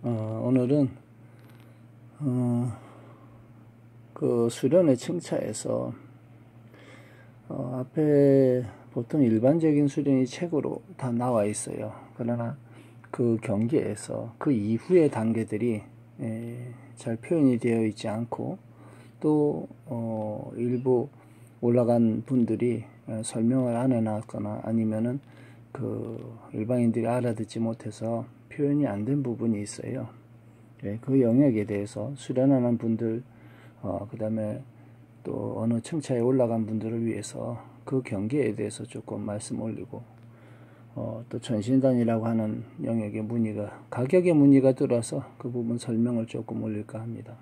오늘은 그 수련의 층차에서 앞에 보통 일반적인 수련이 책으로 다 나와 있어요. 그러나 그 경계에서 그 이후의 단계들이 잘 표현이 되어 있지 않고 또 일부 올라간 분들이 설명을 안 해놨거나 아니면은 그 일반인들이 알아듣지 못해서 표현이 안 된 부분이 있어요. 그 영역에 대해서 수련하는 분들, 그 다음에 또 어느 층차에 올라간 분들을 위해서 그 경계에 대해서 조금 말씀 올리고, 또 전신단이라고 하는 영역의 문의가, 가격의 문의가 들어서 그 부분 설명을 조금 올릴까 합니다.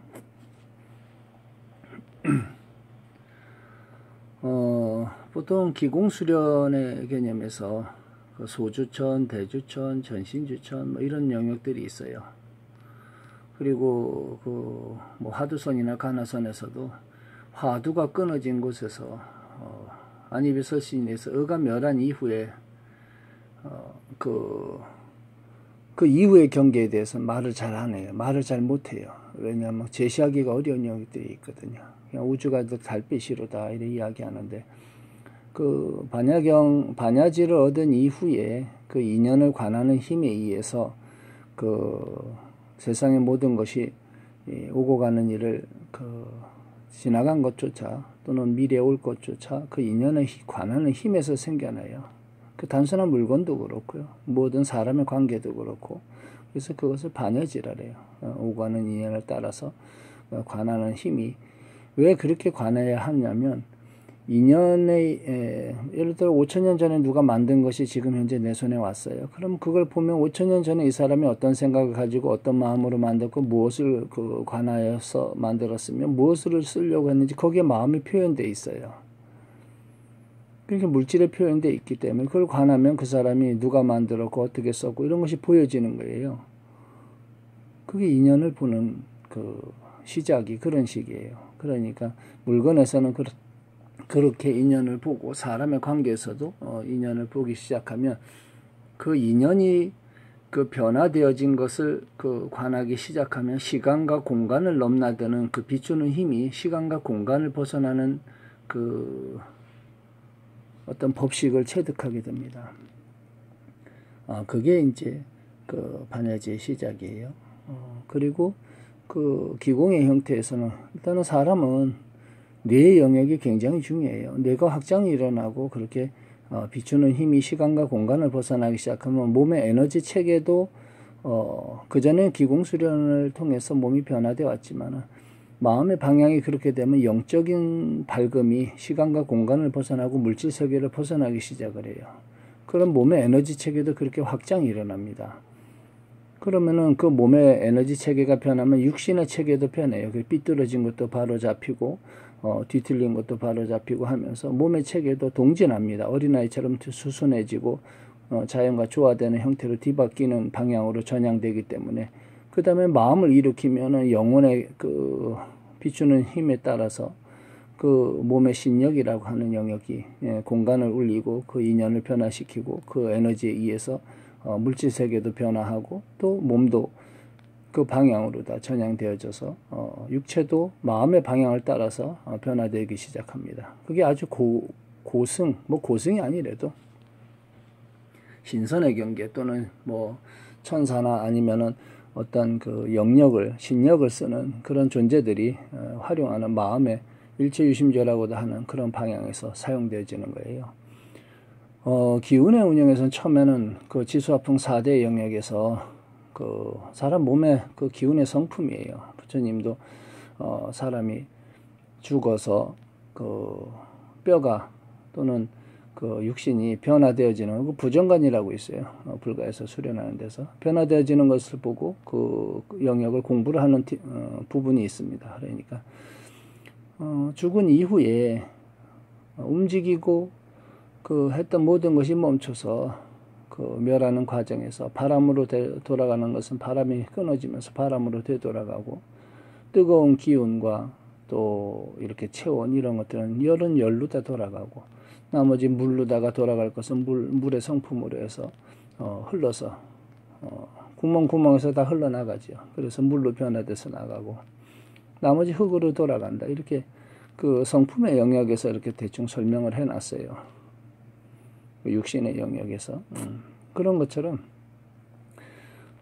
보통 기공수련의 개념에서 그 소주천, 대주천, 전신주천 뭐 이런 영역들이 있어요. 그리고 그 뭐 화두선이나 간화선에서도 화두가 끊어진 곳에서 안입의설신에서 어가 멸한 이후에 그 이후의 경계에 대해서 말을 잘 안 해요. 말을 잘 못해요. 왜냐하면 제시하기가 어려운 영역들이 있거든요. 그냥 우주가 달빛이로다 이렇게 이야기하는데, 그 반야지를 얻은 이후에 그 인연을 관하는 힘에 의해서 그 세상의 모든 것이 오고 가는 일을 그 지나간 것조차 또는 미래에 올 것조차 그 인연에 관하는 힘에서 생겨나요. 그 단순한 물건도 그렇고요. 모든 사람의 관계도 그렇고. 그래서 그것을 반야지라 해요. 오고 가는 인연을 따라서 관하는 힘이 왜 그렇게 관해야 하냐면, 인연의 예를 들어 5,000년 전에 누가 만든 것이 지금 현재 내 손에 왔어요. 그럼 그걸 보면 5,000년 전에 이 사람이 어떤 생각을 가지고 어떤 마음으로 만들고 무엇을 그 관하여서 만들었으면 무엇을 쓰려고 했는지 거기에 마음이 표현되어 있어요. 그러니까 물질에 표현되어 있기 때문에 그걸 관하면 그 사람이 누가 만들었고 어떻게 썼고 이런 것이 보여지는 거예요. 그게 인연을 보는 그 시작이 그런 식이에요. 그러니까 물건에서는 그렇게 인연을 보고 사람의 관계에서도 인연을 보기 시작하면 그 인연이 그 변화되어진 것을 그 관하기 시작하면 시간과 공간을 넘나드는 그 비추는 힘이 시간과 공간을 벗어나는 그 어떤 법칙을 체득하게 됩니다. 그게 이제 그 반야지의 시작이에요. 그리고 그 기공의 형태에서는 일단은 사람은 뇌의 영역이 굉장히 중요해요. 뇌가 확장이 일어나고 그렇게 비추는 힘이 시간과 공간을 벗어나기 시작하면 몸의 에너지 체계도 그전에 기공수련을 통해서 몸이 변화되어 왔지만 마음의 방향이 그렇게 되면 영적인 밝음이 시간과 공간을 벗어나고 물질 세계를 벗어나기 시작을 해요. 그럼 몸의 에너지 체계도 그렇게 확장이 일어납니다. 그러면은 그 몸의 에너지 체계가 변하면 육신의 체계도 변해요. 그 삐뚤어진 것도 바로 잡히고 뒤틀린 것도 바로 잡히고 하면서 몸의 체계도 동진합니다. 어린아이처럼 수순해지고 자연과 조화되는 형태로 뒤바뀌는 방향으로 전향되기 때문에, 그 다음에 마음을 일으키면은 영혼의 그 비추는 힘에 따라서 그 몸의 신력이라고 하는 영역이 공간을 울리고 그 인연을 변화시키고 그 에너지에 의해서 물질 세계도 변화하고 또 몸도 그 방향으로 다 전향되어져서 육체도 마음의 방향을 따라서 변화되기 시작합니다. 그게 아주 고승, 뭐 고승이 아니래도 신선의 경계 또는 뭐 천사나 아니면은 어떤 그 영역을 신력을 쓰는 그런 존재들이 활용하는 마음의 일체유심조라고도 하는 그런 방향에서 사용되어지는 거예요. 기운의 운영에서는 처음에는 그 지수화풍 4대 영역에서 그 사람 몸의 그 기운의 성품이에요. 부처님도 사람이 죽어서 그 뼈가 또는 그 육신이 변화되어지는 그 부정관이라고 있어요. 불가에서 수련하는 데서 변화되어지는 것을 보고 그 영역을 공부를 하는 부분이 있습니다. 그러니까 죽은 이후에 움직이고 그 했던 모든 것이 멈춰서 그 멸하는 과정에서 바람으로 돌아가는 것은 바람이 끊어지면서 바람으로 되돌아가고, 뜨거운 기운과 또 이렇게 체온 이런 것들은 열은 열로 다 돌아가고, 나머지 물로다가 돌아갈 것은 물의 성품으로 해서 흘러서 구멍구멍에서 다 흘러나가죠. 그래서 물로 변화돼서 나가고 나머지 흙으로 돌아간다. 이렇게 그 성품의 영역에서 이렇게 대충 설명을 해놨어요. 육신의 영역에서. 그런 것처럼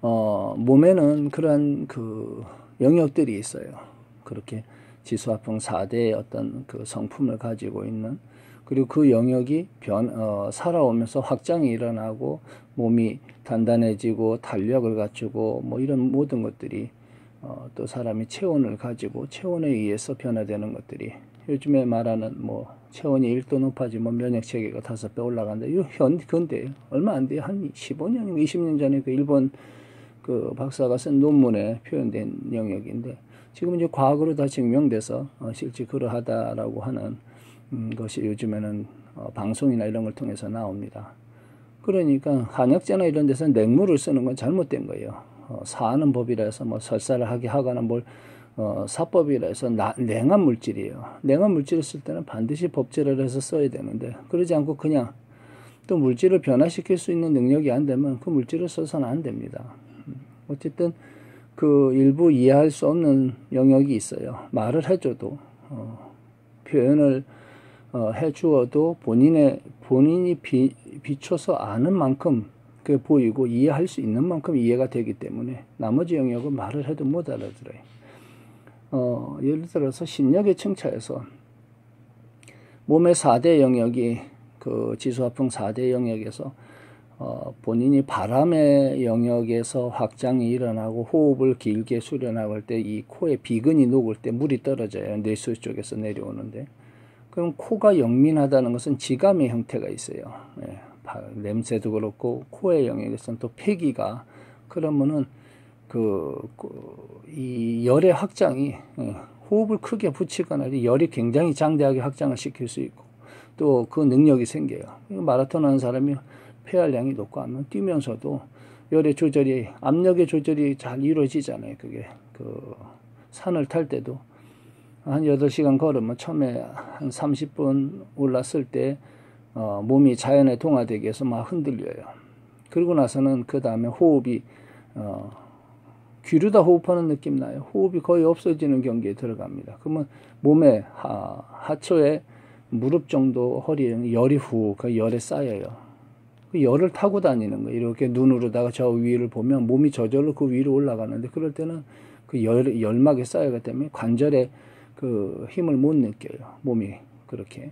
몸에는 그러한 그 영역들이 있어요. 그렇게 지수화풍 4대의 어떤 그 성품을 가지고 있는, 그리고 그 영역이 살아오면서 확장이 일어나고 몸이 단단해지고 탄력을 갖추고 뭐 이런 모든 것들이 또 사람이 체온을 가지고 체온에 의해서 변화되는 것들이, 요즘에 말하는 뭐 체온이 1도 높아지면 면역 체계가 5배 올라간다. 이거 근데 얼마 안 돼요. 한 15년인가 20년 전에 그 일본 그 박사가 쓴 논문에 표현된 영역인데, 지금 이제 과학으로 다 증명돼서 실제 그러하다라고 하는 것이 요즘에는 방송이나 이런 걸 통해서 나옵니다. 그러니까 한약재나 이런 데서는 냉물을 쓰는 건 잘못된 거예요. 사하는 법이라 해서 뭐 설사를 하게 하거나 뭘 사법이라 해서 냉한 물질이에요. 냉한 물질을 쓸 때는 반드시 법제를 해서 써야 되는데, 그러지 않고 그냥 또 물질을 변화시킬 수 있는 능력이 안 되면 그 물질을 써서는 안 됩니다. 어쨌든 그 일부 이해할 수 없는 영역이 있어요. 말을 해줘도 표현을 해주어도 본인이 비춰서 아는 만큼 그게 보이고 이해할 수 있는 만큼 이해가 되기 때문에 나머지 영역은 말을 해도 못 알아들어요. 예를 들어서 신력의 층차에서 몸의 4대 영역이 그 지수화풍 4대 영역에서 본인이 바람의 영역에서 확장이 일어나고 호흡을 길게 수련하고 할 때 이 코에 비근이 녹을 때 물이 떨어져요. 뇌수 쪽에서 내려오는데, 그럼 코가 영민하다는 것은 지감의 형태가 있어요. 예, 냄새도 그렇고 코의 영역에서는 또 폐기가, 그러면은 이 열의 확장이 호흡을 크게 붙이거나 열이 굉장히 장대하게 확장을 시킬 수 있고 또 그 능력이 생겨요. 마라톤 하는 사람이 폐활량이 높고 하면 뛰면서도 열의 조절이, 압력의 조절이 잘 이루어지잖아요. 그게 그 산을 탈 때도 한 8시간 걸으면 처음에 한 30분 올랐을 때 몸이 자연에 동화되기 위해서 막 흔들려요. 그러고 나서는 그 다음에 호흡이 귀르다 호흡하는 느낌 나요. 호흡이 거의 없어지는 경계에 들어갑니다. 그러면 몸에 하초에 무릎 정도 허리에는 열이 그 열에 쌓여요. 그 열을 타고 다니는 거예요. 이렇게 눈으로다가 저 위를 보면 몸이 저절로 그 위로 올라가는데, 그럴 때는 그 열막에 쌓여가기 때문에 관절에 그 힘을 못 느껴요. 몸이 그렇게.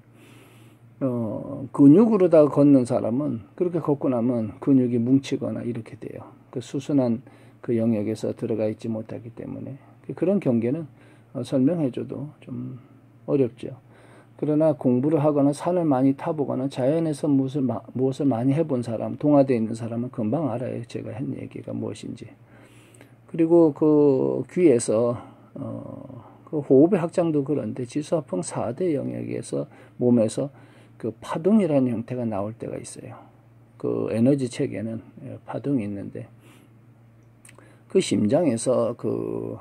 근육으로다가 걷는 사람은 그렇게 걷고 나면 근육이 뭉치거나 이렇게 돼요. 그 수순한 그 영역에서 들어가 있지 못하기 때문에 그런 경계는 설명해줘도 좀 어렵죠. 그러나 공부를 하거나 산을 많이 타보거나 자연에서 무엇을 많이 해본 사람, 동화되어 있는 사람은 금방 알아요. 제가 한 얘기가 무엇인지. 그리고 그 귀에서 그 호흡의 확장도 그런데 지수화풍 4대 영역에서 몸에서 그 파동이라는 형태가 나올 때가 있어요. 그 에너지 체계는 파동이 있는데, 그 심장에서 그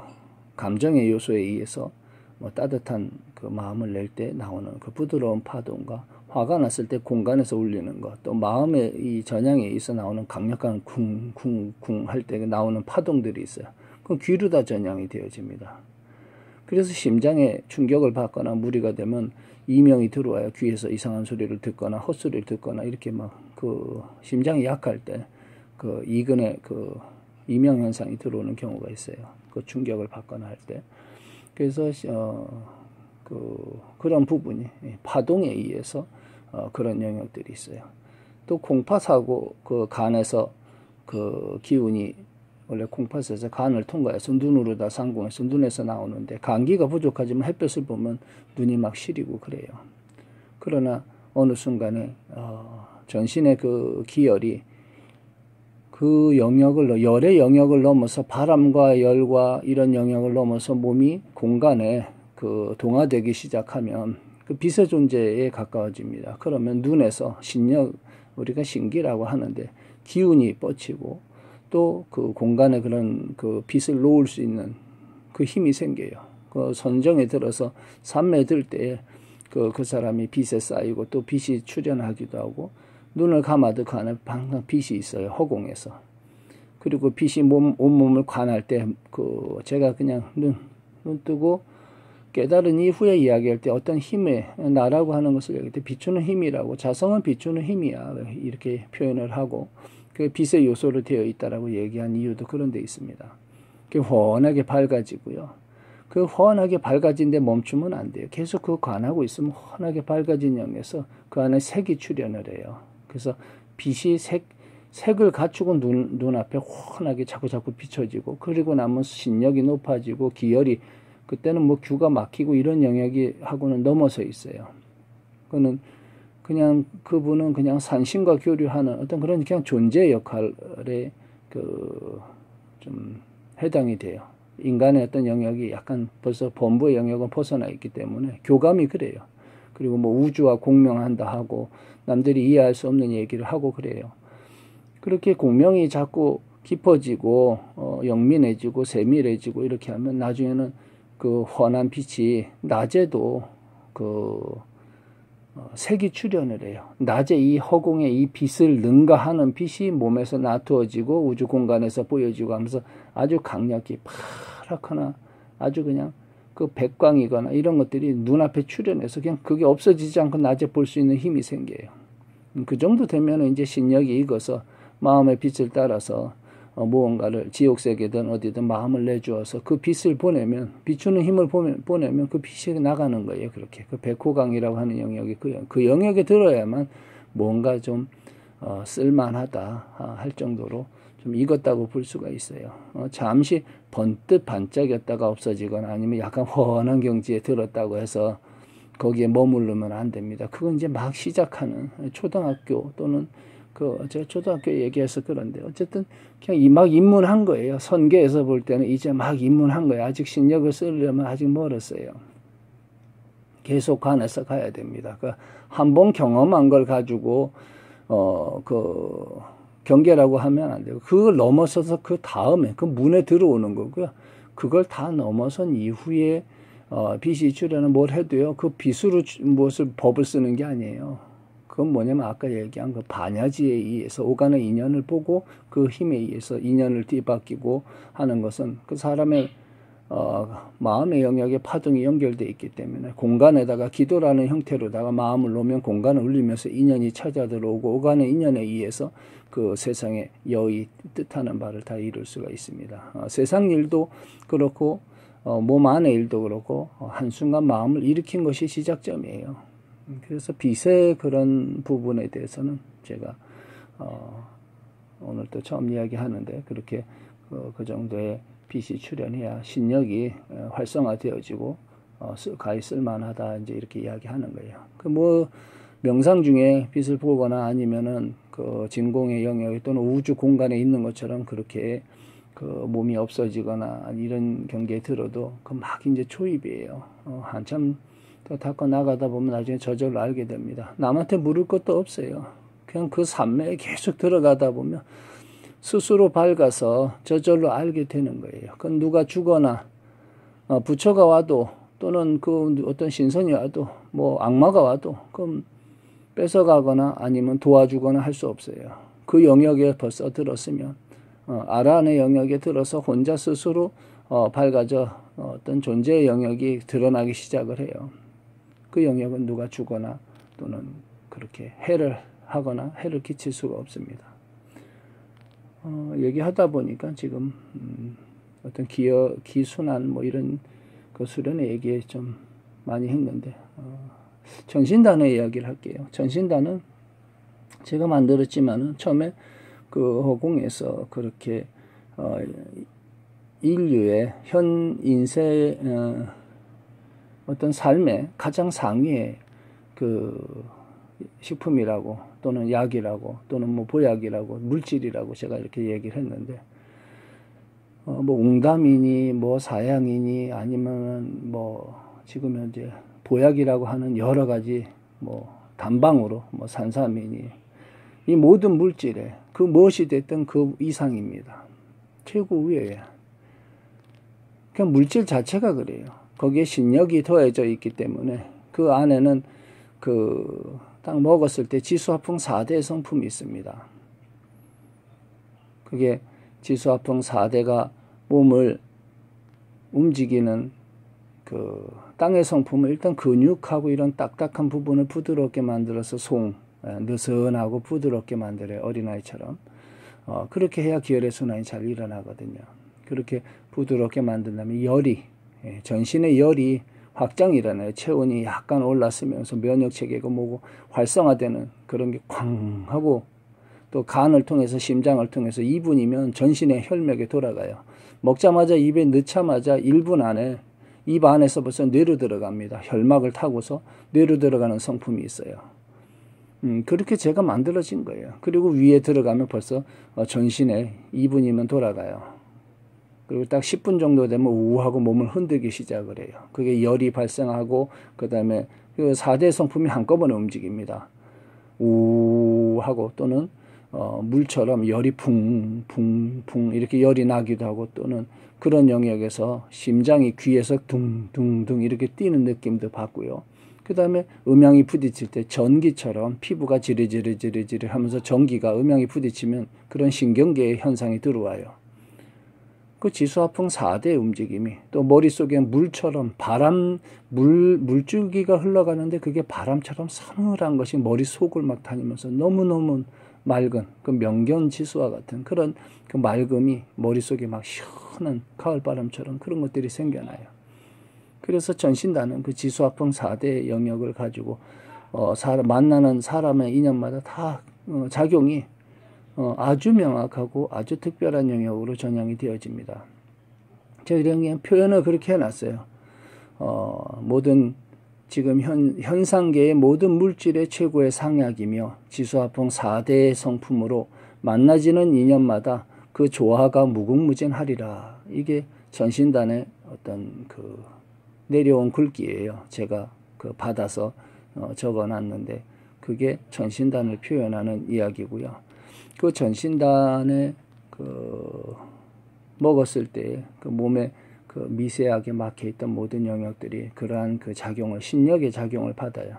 감정의 요소에 의해서 뭐 따뜻한 그 마음을 낼 때 나오는 그 부드러운 파동과 화가 났을 때 공간에서 울리는 것, 또 마음의 이 전향에 의해서 나오는 강력한 쿵쿵쿵 할 때 나오는 파동들이 있어요. 그럼 귀로 다 전향이 되어집니다. 그래서 심장에 충격을 받거나 무리가 되면 이명이 들어와요. 귀에서 이상한 소리를 듣거나 헛소리를 듣거나 이렇게 막 그 심장이 약할 때 그 이근의 그 이명 현상이 들어오는 경우가 있어요. 그 충격을 받거나 할 때. 그래서 그런 부분이 파동에 의해서 그런 영역들이 있어요. 또 콩팥하고 그 간에서 그 기운이 원래 콩팥에서 간을 통과해서 눈으로 다 상공해서 눈에서 나오는데, 감기가 부족하지만 햇볕을 보면 눈이 막 시리고 그래요. 그러나 어느 순간에 전신의 그 기열이 그 영역을, 열의 영역을 넘어서 바람과 열과 이런 영역을 넘어서 몸이 공간에 그 동화되기 시작하면 그 빛의 존재에 가까워집니다. 그러면 눈에서 신력, 우리가 신기라고 하는데 기운이 뻗치고 또 그 공간에 그런 그 빛을 놓을 수 있는 그 힘이 생겨요. 그 선정에 들어서 산매에 들 때 그 사람이 빛에 쌓이고 또 빛이 출현하기도 하고, 눈을 감아도 그 안에 항상 빛이 있어요. 허공에서. 그리고 빛이 온몸을 관할 때 제가 그냥 눈 뜨고 깨달은 이후에 이야기할 때 어떤 힘에 나라고 하는 것을 얘기할 때 비추는 힘이라고, 자성은 비추는 힘이야 이렇게 표현을 하고, 그 빛의 요소로 되어 있다라고 얘기한 이유도 그런 데 있습니다. 훤하게 밝아지고요. 그 훤하게 밝아진 데 멈추면 안 돼요. 계속 그 관하고 있으면 훤하게 밝아진 영에서 그 안에 색이 출현을 해요. 그래서 빛이 색을 갖추고 눈앞에 훤하게 자꾸 비춰지고, 그리고 나면 신력이 높아지고 기열이, 그때는 뭐 귀가 막히고 이런 영역이 하고는 넘어서 있어요. 그분은 그냥 산신과 교류하는 어떤 그런 그냥 존재 역할에 좀 해당이 돼요. 인간의 어떤 영역이 약간 벌써 본부의 영역은 벗어나 있기 때문에 교감이 그래요. 그리고 뭐 우주와 공명한다 하고 남들이 이해할 수 없는 얘기를 하고 그래요. 그렇게 공명이 자꾸 깊어지고 영민해지고 세밀해지고 이렇게 하면 나중에는 그 환한 빛이 낮에도 색이 출현을 해요. 낮에 이 허공에 이 빛을 능가하는 빛이 몸에서 나투어지고 우주 공간에서 보여지고 하면서 아주 강력히 파랗거나 아주 그냥 그 백광이거나 이런 것들이 눈앞에 출현해서 그냥 그게 없어지지 않고 낮에 볼 수 있는 힘이 생겨요. 그 정도 되면 이제 신력이 익어서 마음의 빛을 따라서 무언가를 지옥세계든 어디든 마음을 내주어서 그 빛을 보내면, 비추는 힘을 보내면 그 빛이 나가는 거예요. 그렇게 그 백호강이라고 하는 영역이 그 영역에 들어야만 뭔가 좀 쓸만하다 할 정도로 좀 익었다고 볼 수가 있어요. 잠시 번뜩 반짝였다가 없어지거나 아니면 약간 훤한 경지에 들었다고 해서 거기에 머무르면 안 됩니다. 그건 이제 막 시작하는 초등학교 또는 제가 초등학교 얘기해서 그런데 어쨌든 그냥 막 입문한 거예요. 선계에서 볼 때는 이제 막 입문한 거예요. 아직 신력을 쓰려면 아직 멀었어요. 계속 관해서 가야 됩니다. 한 번 경험한 걸 가지고 경계라고 하면 안 되고, 그걸 넘어서서 그 다음에 그 문에 들어오는 거고요. 그걸 다 넘어선 이후에 빛이 출현은 뭘 해도요. 그 빛으로 무엇을 법을 쓰는 게 아니에요. 그건 뭐냐면 아까 얘기한 그 반야지에 의해서 오가는 인연을 보고 그 힘에 의해서 인연을 뒤바뀌고 하는 것은 그 사람의 마음의 영역에 파동이 연결되어 있기 때문에 공간에다가 기도라는 형태로다가 마음을 놓으면 공간을 울리면서 인연이 찾아 들어오고 오가는 인연에 의해서 그 세상의 여의 뜻하는 바를 다 이룰 수가 있습니다. 세상 일도 그렇고 몸 안의 일도 그렇고 한순간 마음을 일으킨 것이 시작점이에요. 그래서 빛의 그런 부분에 대해서는 제가 오늘 또 처음 이야기하는데 그렇게 그 정도의 빛이 출현해야 신력이 활성화되어지고 가히 쓸만하다 이제 이렇게 이야기하는 거예요. 명상 중에 빛을 보거나 아니면은 그 진공의 영역 또는 우주 공간에 있는 것처럼 그렇게 그 몸이 없어지거나 이런 경계에 들어도 그 막 이제 초입이에요. 한참 또 닦아 나가다 보면 나중에 저절로 알게 됩니다. 남한테 물을 것도 없어요. 그냥 그 산매에 계속 들어가다 보면 스스로 밝아서 저절로 알게 되는 거예요. 그건 누가 주거나 부처가 와도 또는 그 어떤 신선이 와도 뭐 악마가 와도 그럼 뺏어가거나 아니면 도와주거나 할 수 없어요. 그 영역에 벌써 들었으면 아란의 영역에 들어서 혼자 스스로 밝아져 어떤 존재의 영역이 드러나기 시작을 해요. 그 영역은 누가 주거나 또는 그렇게 해를 하거나 해를 끼칠 수가 없습니다. 얘기하다 보니까 지금 어떤 기순환 뭐 이런 그 수련의 얘기에 좀 많이 했는데 전신단의 이야기를 할게요. 전신단은 제가 만들었지만은 처음에 그 허공에서 그렇게 인류의 현 인생 어떤 삶의 가장 상위의 그 식품이라고 또는 약이라고 또는 뭐 보약이라고 물질이라고 제가 이렇게 얘기를 했는데 뭐 웅담이니 뭐 사양이니 아니면 뭐 지금 현재 보약이라고 하는 여러 가지 뭐 단방으로 뭐 산삼이니 이 모든 물질에 그 무엇이 됐든 그 이상입니다. 최고 위에 그냥 물질 자체가 그래요. 거기에 신력이 더해져 있기 때문에 그 안에는 그 딱 먹었을 때 지수화풍 4대 성품이 있습니다. 그게 지수화풍 4대가 몸을 움직이는 그 땅의 성품을 일단 근육하고 이런 딱딱한 부분을 부드럽게 만들어서 느슨하고 부드럽게 만들어요. 어린아이처럼. 그렇게 해야 기혈의 순환이 잘 일어나거든요. 그렇게 부드럽게 만든 다음에 전신의 열이 확장이 일어나요. 체온이 약간 올랐으면서 면역체계가 뭐고 활성화되는 그런 게 쾅 하고, 또 간을 통해서 심장을 통해서 2분이면 전신의 혈맥에 돌아가요. 먹자마자 입에 넣자마자 1분 안에 입 안에서 벌써 뇌로 들어갑니다. 혈막을 타고서 뇌로 들어가는 성품이 있어요. 그렇게 제가 만들어진 거예요. 그리고 위에 들어가면 벌써 전신에 2분이면 돌아가요. 그리고 딱 10분 정도 되면 우하고 몸을 흔들기 시작을 해요. 그게 열이 발생하고, 그 다음에 그 4대 성품이 한꺼번에 움직입니다. 우하고, 또는 물처럼 열이 붕붕붕 이렇게 열이 나기도 하고, 또는 그런 영역에서 심장이 귀에서 둥둥둥 이렇게 뛰는 느낌도 받고요. 그 다음에 음양이 부딪힐 때 전기처럼 피부가 지르지르 하면서 전기가 음양이 부딪히면 그런 신경계의 현상이 들어와요. 그 지수화풍 4대 움직임이, 또 머릿속에 물처럼 물줄기가 흘러가는데 그게 바람처럼 서늘한 것이 머릿속을 막 다니면서 너무너무 맑은 그 명견지수와 같은 그런 그 맑음이 머릿속에 막 시원한 가을바람처럼 그런 것들이 생겨나요. 그래서 전신단은 그 지수화풍 4대 영역을 가지고 만나는 사람의 인연마다 다 작용이 아주 명확하고 아주 특별한 영역으로 전향이 되어집니다. 저희는 표현을 그렇게 해놨어요. 모든 지금 현상계의 모든 물질의 최고의 상약이며 지수화풍 4대의 성품으로 만나지는 인연마다 그 조화가 무궁무진하리라. 이게 전신단의 어떤 그 내려온 글귀예요. 제가 그 받아서 적어놨는데 그게 전신단을 표현하는 이야기고요. 그 전신단에 그 먹었을 때 그 몸에 그 미세하게 막혀있던 모든 영역들이 그러한 그 작용을, 신력의 작용을 받아요.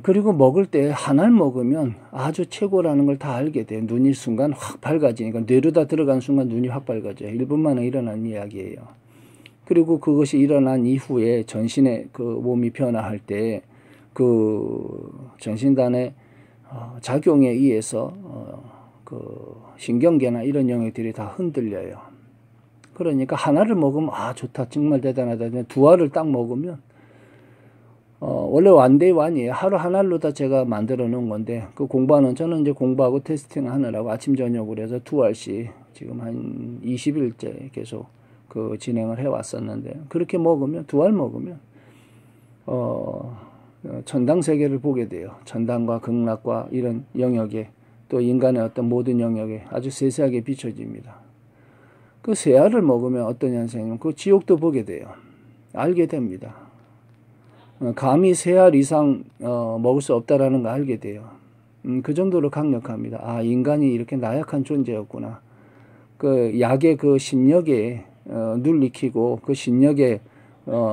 그리고 먹을 때 하나를 먹으면 아주 최고라는 걸 다 알게 돼. 눈이 순간 확 밝아지니까, 뇌로 다 들어간 순간 눈이 확 밝아져요. 1분 만에 일어난 이야기예요. 그리고 그것이 일어난 이후에 전신의 그 몸이 변화할 때 그 전신단의 작용에 의해서 그 신경계나 이런 영역들이 다 흔들려요. 그러니까 하나를 먹으면 좋다, 정말 대단하다. 두 알을 딱 먹으면 원래 완이에요. 하루 한 알로 다 제가 만들어 놓은 건데, 그 저는 이제 공부하고 테스팅 하느라고 아침 저녁으로 해서 두 알씩 지금 한 20일째 계속 그 진행을 해 왔었는데, 그렇게 먹으면, 두 알 먹으면 천당 세계를 보게 돼요. 천당과 극락과 이런 영역에, 또 인간의 어떤 모든 영역에 아주 세세하게 비춰집니다. 그 세 알을 먹으면 어떤 현상이냐면 그 지옥도 보게 돼요. 알게 됩니다. 감히 3알 이상 먹을 수 없다라는 거 알게 돼요. 그 정도로 강력합니다. 인간이 이렇게 나약한 존재였구나. 그 약의 그 신력에 눌리키고 그 신력에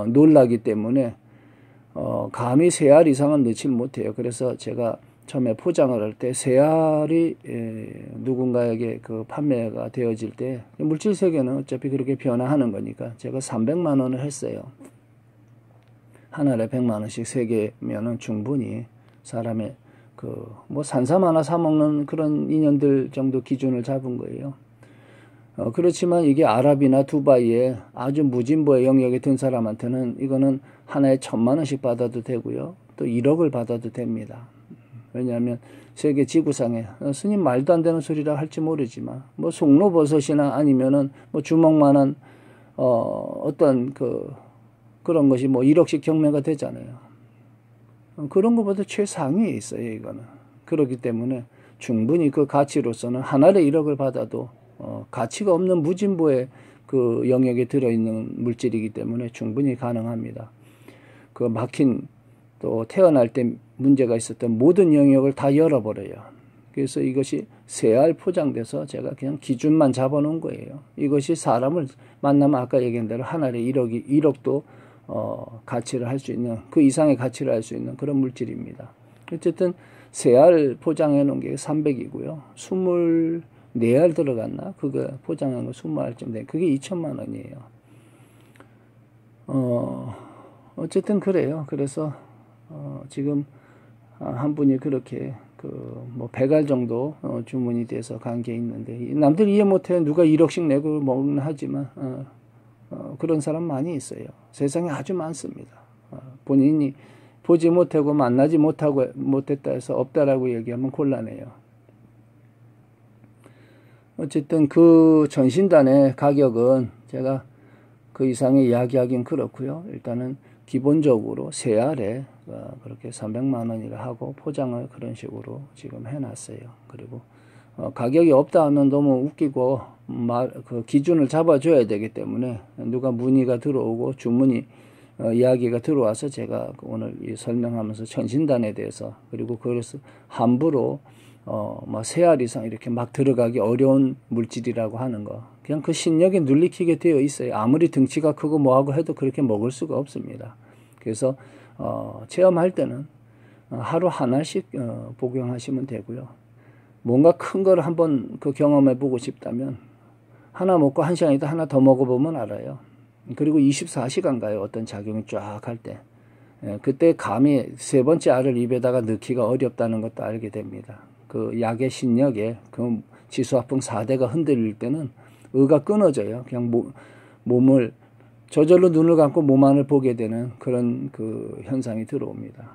놀라기 때문에 감히 3알 이상은 넣지 못해요. 그래서 제가 처음에 포장을 할 때 3알이 누군가에게 그 판매가 되어질 때, 물질 세계는 어차피 그렇게 변화하는 거니까 제가 300만 원을 했어요. 한 알에 100만 원씩 3개면은 충분히 사람의 그 뭐 산삼 하나 사 먹는 그런 인연들 정도 기준을 잡은 거예요. 그렇지만 이게 아랍이나 두바이에 아주 무진보의 영역에 든 사람한테는 이거는 하나에 1000만 원씩 받아도 되고요. 또 1억을 받아도 됩니다. 왜냐하면 세계 지구상에 스님 말도 안 되는 소리라 할지 모르지만 뭐 송로버섯이나 아니면은 뭐 주먹만한 어떤 그런 것이 뭐 1억씩 경매가 되잖아요. 그런 것보다 최상위에 있어요, 이거는. 그렇기 때문에 충분히 그 가치로서는 한 알에 1억을 받아도 가치가 없는 무진보의 그 영역에 들어있는 물질이기 때문에 충분히 가능합니다. 그 막힌, 또 태어날 때 문제가 있었던 모든 영역을 다 열어버려요. 그래서 이것이 3알 포장돼서 제가 그냥 기준만 잡아놓은 거예요. 이것이 사람을 만나면 아까 얘기한 대로 한 알에 1억도 가치를 할 수 있는, 그 이상의 가치를 할 수 있는 그런 물질입니다. 어쨌든 3알 포장해 놓은 게 300이고요. 4알 들어갔나? 그거 포장한 거 20알쯤 돼. 그게 2천만 원이에요. 어쨌든 그래요. 그래서 지금 한 분이 그렇게 뭐 100알 정도 주문이 돼서 간 게 있는데, 남들이 이해 못해. 누가 1억씩 내고 먹는 하지만 그런 사람 많이 있어요. 세상에 아주 많습니다. 본인이 보지 못하고 만나지 못했다 해서 없다라고 얘기하면 곤란해요. 어쨌든 그 전신단의 가격은 제가 그 이상의 이야기하긴 그렇고요. 일단은 기본적으로 3알에 그렇게 300만 원이라 하고 포장을 그런 식으로 지금 해놨어요. 그리고 가격이 없다 하면 너무 웃기고 그 기준을 잡아줘야 되기 때문에 누가 문의가 들어오고 주문이 이야기가 들어와서 제가 오늘 설명하면서 전신단에 대해서, 그리고 그래서 함부로 뭐 3알 이상 이렇게 막 들어가기 어려운 물질이라고 하는 거, 그냥 그 신력에 눌리키게 되어 있어요. 아무리 등치가 크고 뭐하고 해도 그렇게 먹을 수가 없습니다. 그래서 체험할 때는 하루 하나씩 복용하시면 되고요. 뭔가 큰 걸 한번 그 경험해 보고 싶다면 하나 먹고 1시간 있다 하나 더 먹어보면 알아요. 그리고 24시간 가요. 어떤 작용이 쫙 할 때. 그때 감히 3번째 알을 입에다가 넣기가 어렵다는 것도 알게 됩니다. 그 약의 신력에 그 지수화풍 4대가 흔들릴 때는 의가 끊어져요. 그냥 몸을 저절로 눈을 감고 몸 안을 보게 되는 그런 그 현상이 들어옵니다.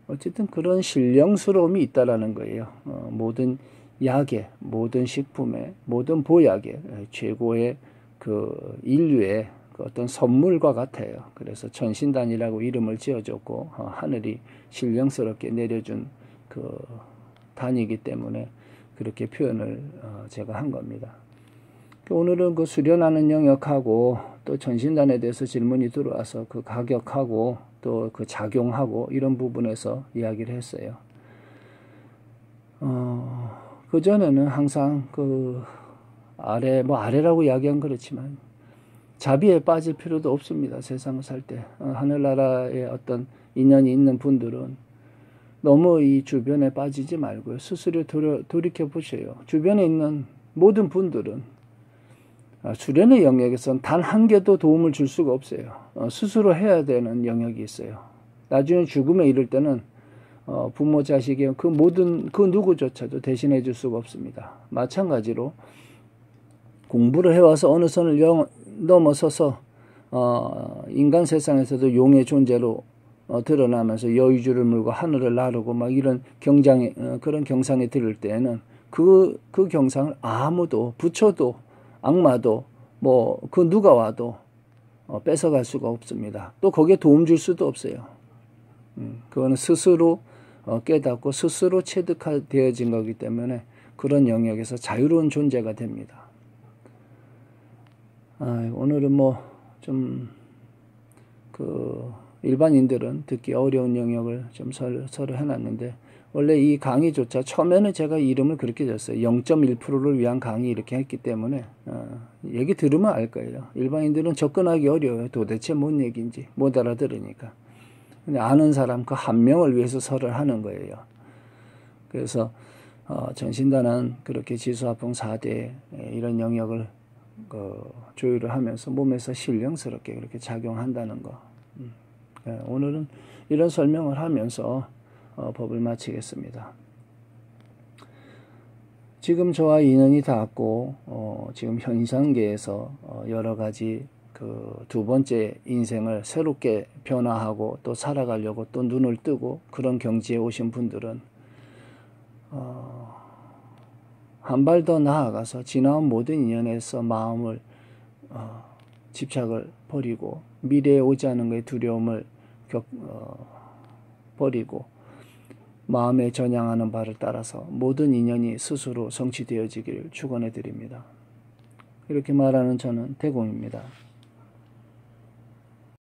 어쨌든 그런 신령스러움이 있다라는 거예요. 모든 약에, 모든 식품에, 모든 보약에 최고의 그 인류의 그 어떤 선물과 같아요. 그래서 전신단이라고 이름을 지어줬고 하늘이 신령스럽게 내려준 그 단이기 때문에 그렇게 표현을 제가 한 겁니다. 오늘은 그 수련하는 영역하고 또 전신단에 대해서 질문이 들어와서 그 가격하고 또 그 작용하고 이런 부분에서 이야기를 했어요. 그전에는 항상 그 아래라고 이야기한 그렇지만 자비에 빠질 필요도 없습니다. 세상을 살 때. 하늘나라에 어떤 인연이 있는 분들은 너무 이 주변에 빠지지 말고요. 스스로 돌이켜 보세요. 주변에 있는 모든 분들은 수련의 영역에서는 단 한 개도 도움을 줄 수가 없어요. 스스로 해야 되는 영역이 있어요. 나중에 죽음에 이를 때는 부모, 자식의 그 모든 그 누구조차도 대신해 줄 수가 없습니다. 마찬가지로 공부를 해와서 어느 선을 넘어서서 인간 세상에서도 용의 존재로 드러나면서 여의주를 물고 하늘을 나르고 막 이런 그런 경상에 들을 때에는 그 경상을 아무도, 부처도 악마도 뭐 그 누가 와도 뺏어갈 수가 없습니다. 또 거기에 도움 줄 수도 없어요. 그거는 스스로 깨닫고 스스로 체득되어진 거기 때문에 그런 영역에서 자유로운 존재가 됩니다. 오늘은 뭐 좀 그 일반인들은 듣기 어려운 영역을 좀 서로 해놨는데, 원래 이 강의조차 처음에는 제가 이름을 그렇게 줬어요. 0.1%를 위한 강의 이렇게 했기 때문에 얘기 들으면 알 거예요. 일반인들은 접근하기 어려워요. 도대체 뭔 얘기인지 못 알아들으니까. 근데 아는 사람 그 한 명을 위해서 설을 하는 거예요. 그래서 전신단은 그렇게 지수화풍 4대 이런 영역을 조율을 하면서 몸에서 신령스럽게 그렇게 작용한다는 거. 오늘은 이런 설명을 하면서 법을 마치겠습니다. 지금 저와 인연이 닿았고 지금 현상계에서 여러 가지 그 두 번째 인생을 새롭게 변화하고 또 살아가려고 또 눈을 뜨고 그런 경지에 오신 분들은 한 발 더 나아가서 지나온 모든 인연에서 마음을 집착을 버리고 미래에 오지 않은 것의 두려움을 버리고 마음에 전향하는 바를 따라서 모든 인연이 스스로 성취되어지기를 축원해 드립니다. 이렇게 말하는 저는 대공입니다.